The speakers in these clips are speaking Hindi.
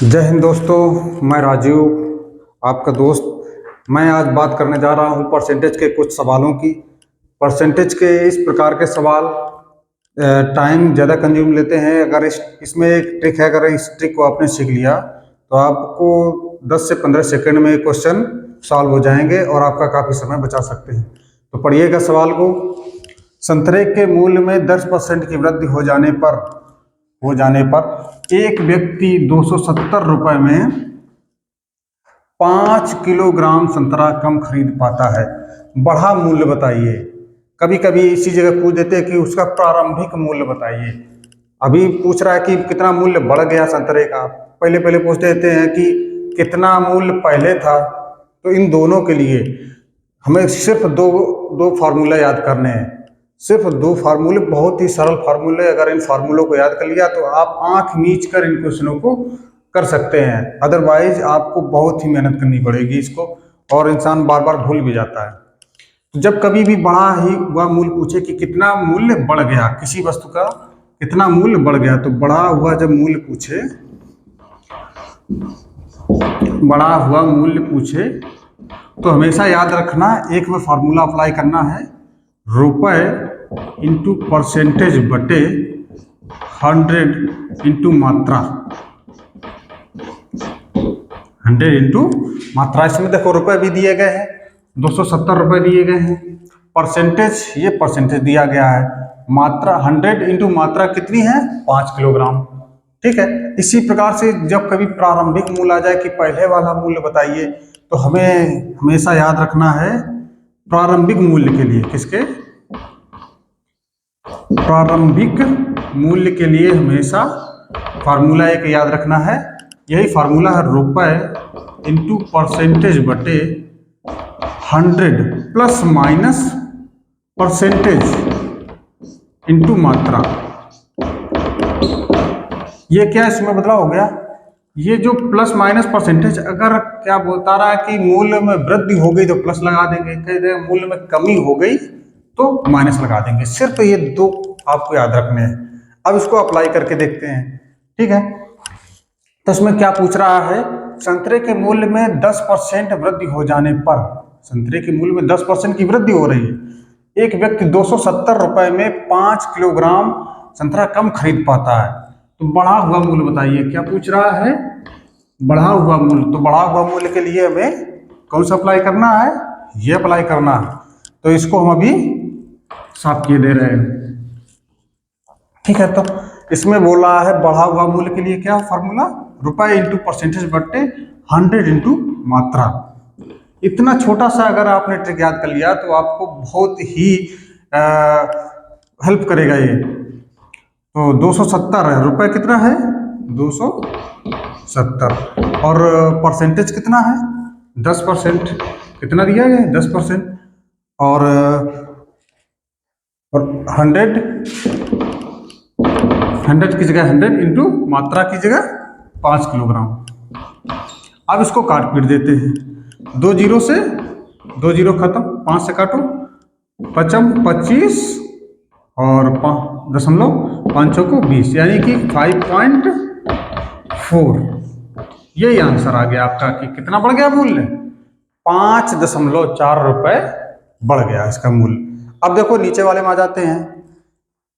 जय हिंद दोस्तों, मैं राजीव आपका दोस्त। मैं आज बात करने जा रहा हूं परसेंटेज के कुछ सवालों की। परसेंटेज के इस प्रकार के सवाल टाइम ज़्यादा कंज्यूम लेते हैं। अगर इसमें एक ट्रिक है, अगर इस ट्रिक को आपने सीख लिया तो आपको 10 से 15 सेकंड में क्वेश्चन सॉल्व हो जाएंगे और आपका काफ़ी समय बचा सकते हैं। तो पढ़िएगा सवाल को। संतरे के मूल्य में 10% की वृद्धि हो जाने पर एक व्यक्ति 270 रुपए में 5 किलोग्राम संतरा कम खरीद पाता है। बढ़ा मूल्य बताइए। कभी कभी इसी जगह पूछ देते हैं कि उसका प्रारंभिक मूल्य बताइए। अभी पूछ रहा है कि कितना मूल्य बढ़ गया संतरे का। पहले पूछ देते हैं कि कितना मूल्य पहले था। तो इन दोनों के लिए हमें सिर्फ दो फार्मूला याद करने हैं। सिर्फ दो फार्मूले, बहुत ही सरल फार्मूले। अगर इन फार्मूलों को याद कर लिया तो आप आंख मीच कर इन क्वेश्चनों को कर सकते हैं। अदरवाइज आपको बहुत ही मेहनत करनी पड़ेगी इसको, और इंसान बार बार भूल भी जाता है। तो जब कभी भी बढ़ा ही हुआ मूल्य पूछे कि कितना मूल्य बढ़ गया, किसी वस्तु का कितना मूल्य बढ़ गया, तो बढ़ा हुआ जब मूल्य पूछे, बढ़ा हुआ मूल्य पूछे तो हमेशा याद रखना, एक में फार्मूला अप्लाई करना है। रुपए इंटू परसेंटेज बटे 100 इंटू मात्रा। 100 इंटू मात्रा। इसमें देखो रुपए भी दिए गए हैं, 270 रुपए दिए गए हैं। परसेंटेज, ये परसेंटेज दिया गया है। मात्रा 100 इंटू मात्रा कितनी है? 5 किलोग्राम। ठीक है। इसी प्रकार से जब कभी प्रारंभिक मूल्य आ जाए कि पहले वाला मूल्य बताइए, तो हमें हमेशा याद रखना है प्रारंभिक मूल्य के लिए, किसके? प्रारंभिक मूल्य के लिए हमेशा फार्मूला एक याद रखना है। यही फार्मूला है रुपए इंटू परसेंटेज बटे 100 प्लस माइनस परसेंटेज इंटू मात्रा। ये क्या इसमें बदलाव हो गया? ये जो प्लस माइनस परसेंटेज, अगर क्या बता रहा है कि मूल्य में वृद्धि हो गई तो प्लस लगा देंगे, कह मूल्य में कमी हो गई तो माइनस लगा देंगे। सिर्फ ये दो आपको याद रखने हैं। अब इसको अप्लाई करके देखते हैं। ठीक है। तो इसमें क्या पूछ रहा है? संतरे के मूल्य में 10% वृद्धि हो जाने पर, संतरे के मूल्य में 10% की वृद्धि हो रही है, एक व्यक्ति 270 रुपए में 5 किलोग्राम संतरा कम खरीद पाता है। तो बढ़ा हुआ मूल्य बताइए। क्या पूछ रहा है? बढ़ा हुआ मूल्य। तो बढ़ा हुआ मूल्य के लिए हमें कौन सा अप्लाई करना है? ये अप्लाई करना है। तो इसको हम अभी साफ किए दे रहे हैं। ठीक है। तो इसमें बोल रहा है बढ़ा हुआ मूल्य के लिए क्या फार्मूला? रुपए इंटू परसेंटेज बट्टे 100 इंटू मात्रा। इतना छोटा सा अगर आपने ट्रिक याद कर लिया तो आपको बहुत ही हेल्प करेगा ये। तो 270 है, रुपए कितना है? 270, और परसेंटेज कितना है? 10%। कितना दिया है? 10%। और 100 की जगह 100 इंटू मात्रा की जगह 5 किलोग्राम। अब इसको काट पीट देते हैं। 2 जीरो से 2 जीरो खत्म, 5 से काटो, पचम 25 और 5.5 को 20, यानी कि 5.4। यही आंसर आ गया आपका कि कितना बढ़ गया मूल्य? 5.4 रुपए बढ़ गया इसका मूल्य। अब देखो नीचे वाले में आ जाते हैं।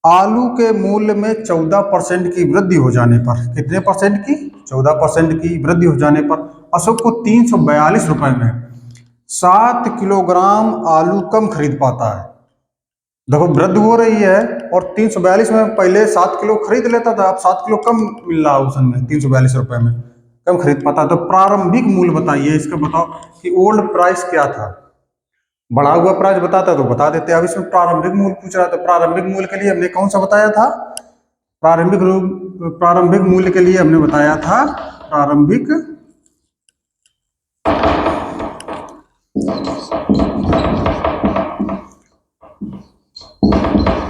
आलू के मूल्य में 14% की वृद्धि हो जाने पर, कितने परसेंट की? 14% की वृद्धि हो जाने पर अशोक को 342 रुपए में 7 किलोग्राम आलू कम खरीद पाता है। देखो वृद्धि हो रही है, और 342 में पहले 7 किलो खरीद लेता था, अब 7 किलो कम मिल रहा है उस समय, 342 रुपए में कम खरीद पाता। तो प्रारंभिक मूल्य बताइए इसका। बताओ कि ओल्ड प्राइस क्या था। बढ़ा हुआ प्राइस बताता तो बता देते। अब इसमें प्रारंभिक मूल्य पूछ रहा है, तो प्रारंभिक मूल्य के लिए हमने कौन सा बताया था? प्रारंभिक मूल्य के लिए हमने बताया था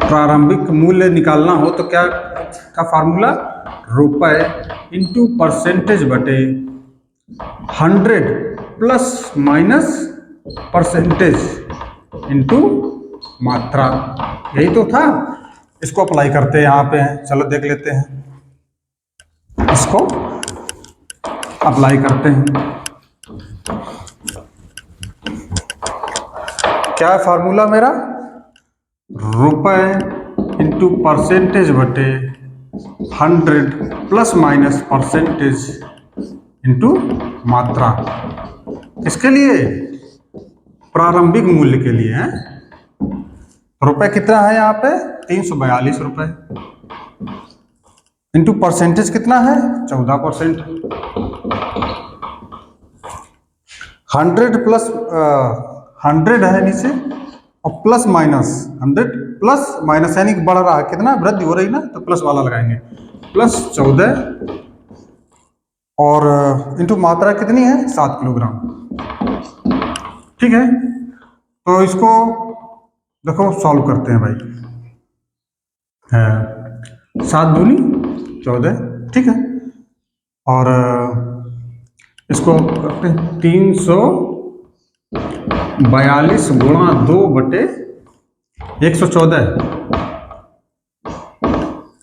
प्रारंभिक मूल्य निकालना हो तो क्या का फार्मूला? रुपए इंटू परसेंटेज बटे 100 प्लस माइनस परसेंटेज इंटू मात्रा। यही तो था। इसको अप्लाई करते हैं यहाँ पे। चलो देख लेते हैं इसको। अप्लाई करते हैं। क्या है फार्मूला मेरा? रुपए इंटू परसेंटेज बटे 100 प्लस माइनस परसेंटेज इंटू मात्रा। किसके लिए? प्रारंभिक मूल्य के लिए है। रुपए कितना है यहाँ पे? 342 रुपए। इंटू परसेंटेज कितना है? 14%। 100 प्लस 100 है नीचे और प्लस माइनस 100 प्लस माइनस यानी बढ़ रहा है, कितना वृद्धि हो रही ना, तो प्लस वाला लगाएंगे, प्लस 14 और इंटू मात्रा कितनी है? 7 किलोग्राम। ठीक है, तो इसको देखो सॉल्व करते हैं भाई। है 7 दूनी 14, ठीक है, और इसको करते हैं 342 गुणा 2 बटे 114।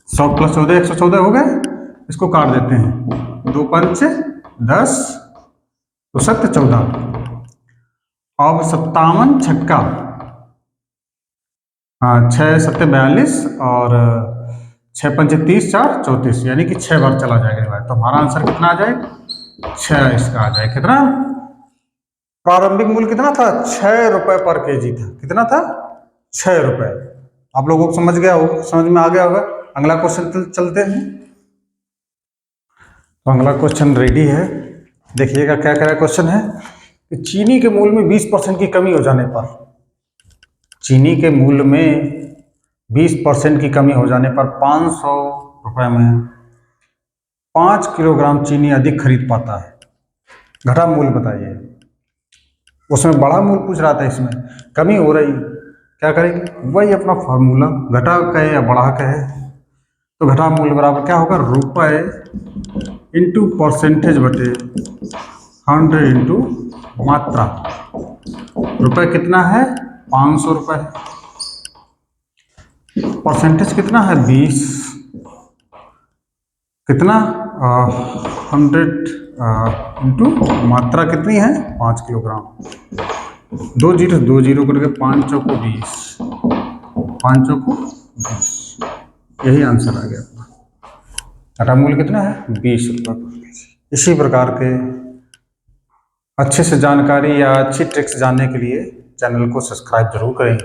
100 प्लस 14 114 हो गए। इसको काट देते हैं, 2 पंच 10 तो 7 14। अब 57 छक्का, हाँ 6 7 42 और 6 पंच 30 4 34, यानी कि 6 बार चला जाएगा भाई। तो हमारा आंसर कितना आ जाएगा? 6 इसका आ जाए। कितना प्रारंभिक मूल्य कितना था? 6 रुपए पर केजी था। कितना था? 6 रुपए। आप लोगों को समझ में आ गया होगा। अगला क्वेश्चन चलते हैं। तो अगला क्वेश्चन रेडी है, देखिएगा क्या क्या क्वेश्चन है कि चीनी के मूल्य में 20% की कमी हो जाने पर, चीनी के मूल्य में 20% की कमी हो जाने पर 500 रुपए में 5 किलोग्राम चीनी अधिक खरीद पाता है। घटा मूल्य बताइए। उसमें बड़ा मूल्य पूछ रहा था, इसमें कमी हो रही, क्या करेंगे? वही अपना फार्मूला, घटा कहे या बढ़ा कहे, तो घटा मूल्य बराबर क्या होगा? रुपए इंटू परसेंटेज बटे 100 इंटू मात्रा। रुपए कितना है? 500 रुपए। परसेंटेज कितना है? 20। कितना? 100 इंटू मात्रा कितनी है? 5 किलोग्राम। 2 जीरो करके 5 चौको 20, 5 चौको 20, यही आंसर आ गया। घटा मूल्य कितना है? 20 रुपये। इसी प्रकार के अच्छे से जानकारी या अच्छी ट्रिक्स जानने के लिए चैनल को सब्सक्राइब जरूर करें।